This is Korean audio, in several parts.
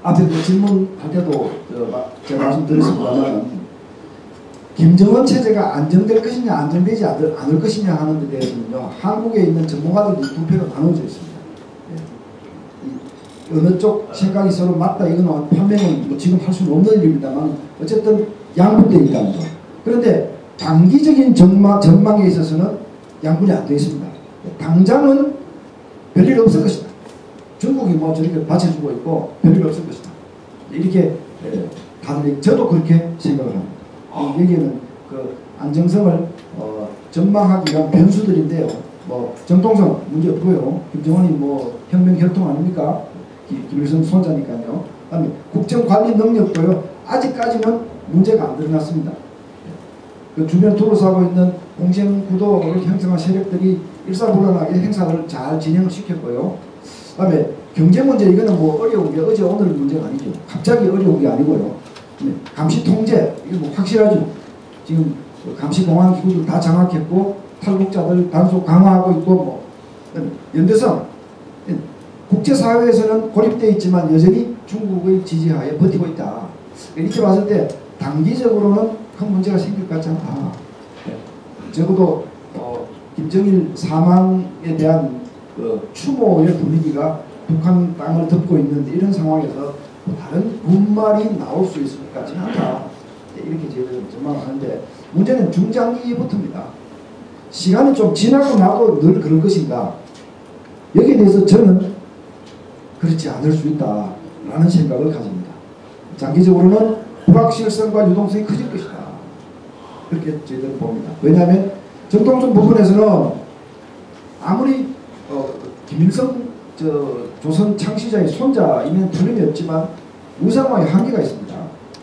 앞에 그 질문할 때도 제가 말씀드렸습니다만 김정은 체제가 안정될 것이냐 안정되지 않을 것이냐 하는 데 대해서는요, 한국에 있는 전문가들이 두 표로 나눠져 있습니다. 예. 어느 쪽 생각이 서로 맞다 이거는 판명은 뭐 지금 할 수는 없는 일입니다만 어쨌든 양분되어 있다는 거. 그런데 단기적인 전망에 있어서는 양분이 안 되어 있습니다. 당장은 별일 없을 것이다. 중국이 뭐 저렇게 받쳐주고 있고 별일 없을 것이다. 이렇게 다들 저도 그렇게 생각을 합니다. 여기에는 그 안정성을 전망하기 위한 변수들인데요. 뭐 정통성 문제 없고요. 김정은이 뭐 혁명 혈통 아닙니까? 김일성 손자니까요. 그다음에 국정관리 능력도요. 아직까지는 문제가 안 드러났습니다. 그 주변 둘러싸고 있는 공생 구도를 형성한 세력들이 일사불란하게 행사를 잘 진행을 시켰고요. 그다음에 경제 문제 이거는 뭐 어려운 게 어제 오늘 문제가 아니죠. 갑자기 어려운 게 아니고요. 감시 통제 이거 뭐 확실하죠. 지금 감시 공안 기구들 다 장악했고 탈북자들 단속 강화하고 있고 뭐 연대성 국제사회에서는 고립되어 있지만 여전히 중국의 지지하에 버티고 있다. 이렇게 봤을 때 단기적으로는 큰 문제가 생길 것 같지 않다. 적어도 김정일 사망에 대한 추모의 분위기가 북한 땅을 덮고 있는 이런 상황에서 다른 군말이 나올 수 있을 것 같지는 않다. 이렇게 저희들은 전망하는데 문제는 중장기부터입니다. 시간이 좀 지나고 나도 늘 그럴 것인가. 여기에 대해서 저는 그렇지 않을 수 있다라는 생각을 가집니다. 장기적으로는 불확실성과 유동성이 커질 것이다. 그렇게 저희들은 봅니다. 왜냐하면 정통성 부분에서는 아무리 김일성 조선 창시자의 손자이면 틀림이 없지만 우상화의 한계가 있습니다.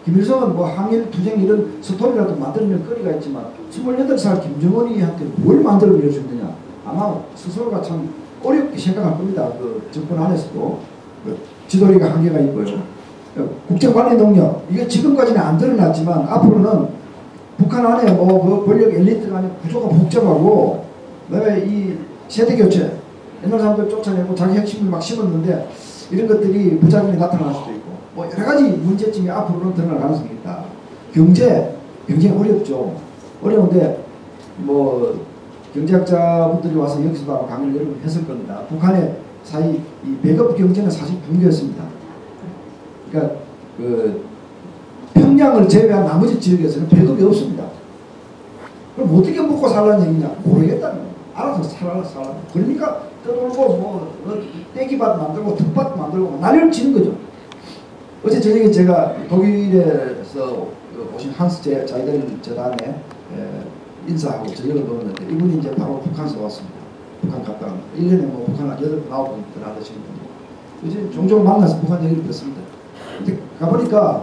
김일성은 뭐 항일 투쟁 이런 스토리라도 만들면 거리가 있지만 28살 김정은이한테 뭘 만들어 보여주느냐 아마 스스로가 참 어렵게 생각할 겁니다. 그 정권 안에서도 지도리가 한계가 있고요. 국정관리 능력 이게 지금까지는 안 드러났지만 앞으로는 북한 안에 뭐 그 권력 엘리트 안에 구조가 복잡하고 그다음에 이 세대교체 옛날 사람들 쫓아내고 자기 핵심을 막 심었는데 이런 것들이 부작용이 나타날 수도 있고 뭐 여러 가지 문제점이 앞으로는 드러날 가능성이 있다. 경제 굉장히 어렵죠. 어려운데 뭐 경제학자분들이 와서 여기서도 강의를 여러 번 했을 겁니다. 북한의 사이 이 배급 경제는 사실 붕괴했습니다. 그러니까 그 평양을 제외한 나머지 지역에서는 배급이 없습니다. 그럼 어떻게 먹고 살라는 얘기냐? 모르겠다는 거예요. 알아서 살라. 그러니까 떠돌고 뭐 떼기밭 만들고 텃밭 만들고 난리를 치는 거죠. 어제 저녁에 제가 독일에서 오신 한스 자이델 재단에 인사하고 저녁을 먹었는데 이분이 이제 바로 북한에서 왔습니다. 북한 갔다 왔는데 1년에 뭐 북한 8번 9번 들어가시는 분이고 이제 종종 만나서 북한 얘기를 듣습니다. 근데 가보니까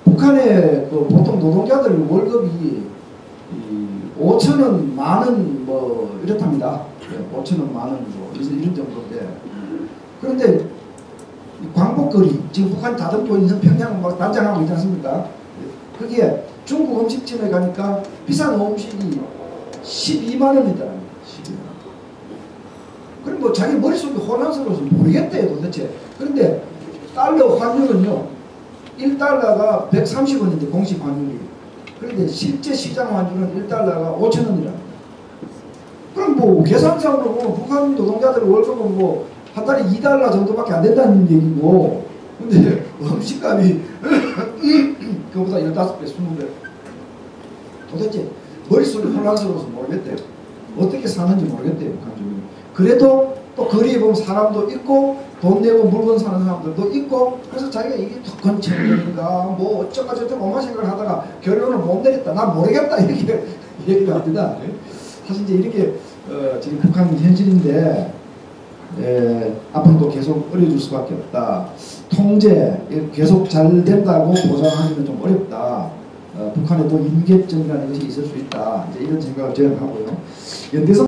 북한의 그 보통 노동자들 월급이 5천원 만원 뭐 이렇답니다. 5천원 만원 뭐 이런 정도인데 그런데 광복거리 지금 북한이 다듬고 있는 평양은 막 난장하고 있지 않습니까? 그게 중국 음식점에 가니까 비싼 음식이 12만원이더랍니다. 12만원. 그럼 뭐 자기 머릿속이 혼란스러워서 모르겠대요 도대체. 그런데 달러 환율은요 1달러가 130원인데 공식 환율이. 그런데 실제 시장 환율은 1달러가 5천원이랍니다. 그럼 뭐 계산상으로 보면 북한 노동자들 월급은 뭐 한 달에 2달러 정도밖에 안 된다는 얘기고 근데 음식값이 그거보다 15배, 20배. 도대체 머릿속이 혼란스러워서 모르겠대요. 어떻게 사는지 모르겠대요. 그래도 또 거리에 보면 사람도 있고 돈 내고 물건 사는 사람들도 있고 그래서 자기가 이게 더 건축인가 뭐 어쩌고 저쩌고 엄마 생각을 하다가 결론을 못 내렸다. 난 모르겠다 이렇게 얘기를 합니다. 사실 이제 이렇게 지금 북한 현실인데 앞으로도 계속 어려질 수밖에 없다. 통제 계속 잘 된다고 보장하기는 좀 어렵다. 북한에도 임계점이라는 것이 있을 수 있다. 이제 이런 생각을 저는 하고요. 연대성